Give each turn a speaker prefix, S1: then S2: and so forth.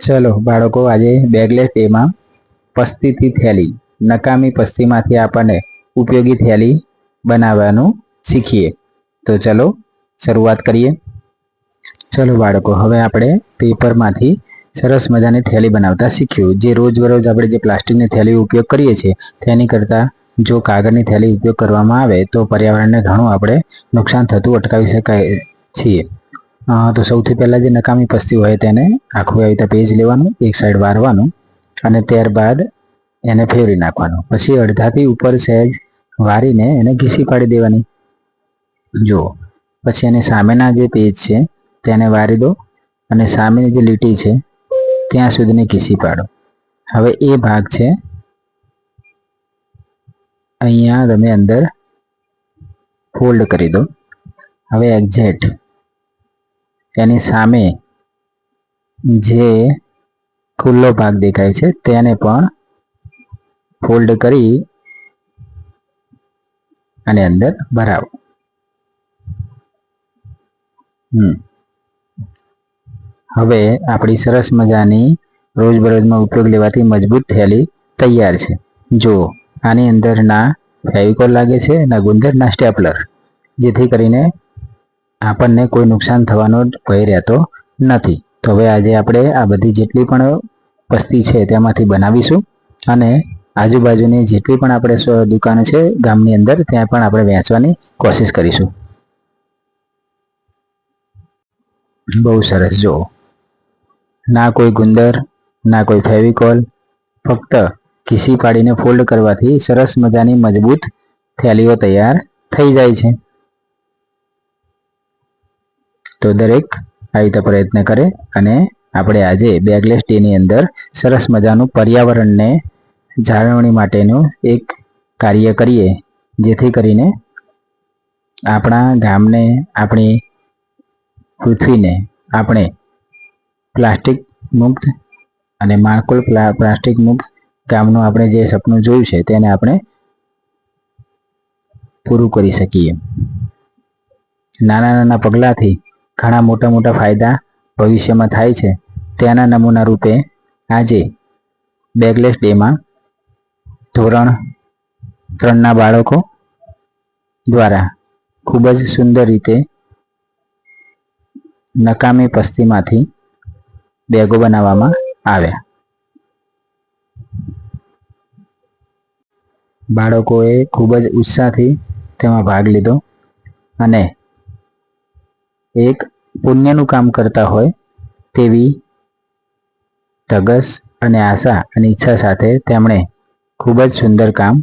S1: ચલો બાળકો, આજે બેગલેસ ડેમાં પસ્તીથી થેલી, નકામી પસ્તીમાંથી આપણને ઉપયોગી થેલી બનાવવાનું શીખીએ. તો ચલો શરૂઆત કરીએ. ચલો બાળકો, હવે આપણે પેપરમાંથી સરસ મજાની થેલી બનાવતા શીખ્યું. જે રોજબરોજ આપણે જે પ્લાસ્ટિકની થેલી ઉપયોગ કરીએ છીએ તેની કરતાં જો કાગળની થેલી ઉપયોગ કરવામાં આવે તો પર્યાવરણને ઘણું આપણે નુકસાન થતું અટકાવી શકાય છીએ. તો સૌથી પહેલાં જે નકામી પસ્તી હોય તેને આખું આવી રીતે પેજ લેવાનું, એક સાઈડ વારવાનું અને ત્યારબાદ એને ફેરવી નાખવાનું. પછી અડધાથી ઉપર સહેજ વારીને એને ઘીસી પાડી દેવાની. જો પછી એને સામેના જે પેજ છે તેને વારી દો અને સામેની જે લીટી છે ત્યાં સુધીને ઘીસી પાડો. હવે એ ભાગ છે અહીંયા તમે અંદર ફોલ્ડ કરી દો. હવે એક્ઝેક્ટ એની સામે જે ખુલ્લો ભાગ દેખાય છે તેને પણ ફોલ્ડ કરી અને અંદર ભરાવો. હવે આપણી સરસ મજાની રોજબરોજમાં ઉપયોગ લેવાતી મજબૂત થેલી તૈયાર છે. જો આની અંદર ના ફેવિકોલ લાગે છે, ના ગુંદર, ના સ્ટેપલર, જેથી કરીને આપણને કોઈ નુકસાન થવાનો ભય રહેતો નથી. તો હવે આજે આપણે આ બધી જેટલી પણ પસ્તી છે તેમાંથી બનાવીશું અને આજુબાજુની જેટલી પણ આપણે દુકાનો છે ગામની અંદર ત્યાં પણ આપણે વેચવાની કોશિશ કરીશું. બહુ સરસ. જો ના કોઈ ગુંદર, ના કોઈ ફેવિકોલ, ફક્ત ઘીસી પાડીને ફોલ્ડ કરવાથી સરસ મજાની મજબૂત થેલીઓ તૈયાર થઈ જાય છે. તો દરેક આ રીતે પ્રયત્ન કરે અને આપણે આજે બેગલેસ ડેની અંદર સરસ મજાનું પર્યાવરણને જાળવણી માટેનું એક કાર્ય કરીએ, જેથી કરીને આપણા ગામને, આપણી પૃથ્વીને આપણે પ્લાસ્ટિક મુક્ત અને માણકુલ પ્લાસ્ટિક મુક્ત ગામનું આપણે જે સપનું જોયું છે તેને આપણે પૂરું કરી શકીએ. નાના નાના પગલાંથી ઘણા મોટા મોટા ફાયદા ભવિષ્યમાં થાય છે. તેના નમૂના રૂપે આજે બેગલેસ ડેમાં ધોરણ 3ના બાળકો દ્વારા ખૂબ જ સુંદર રીતે નકામી પસ્તીમાંથી બેગો બનાવવામાં આવ્યા. બાળકોએ ખૂબ જ ઉત્સાહથી તેમાં ભાગ લીધો અને એક પુણ્યનું કામ કરતા હોય તેવી ધગશ અને આશા અને ઈચ્છા સાથે તેમણે ખૂબ જ સુંદર કામ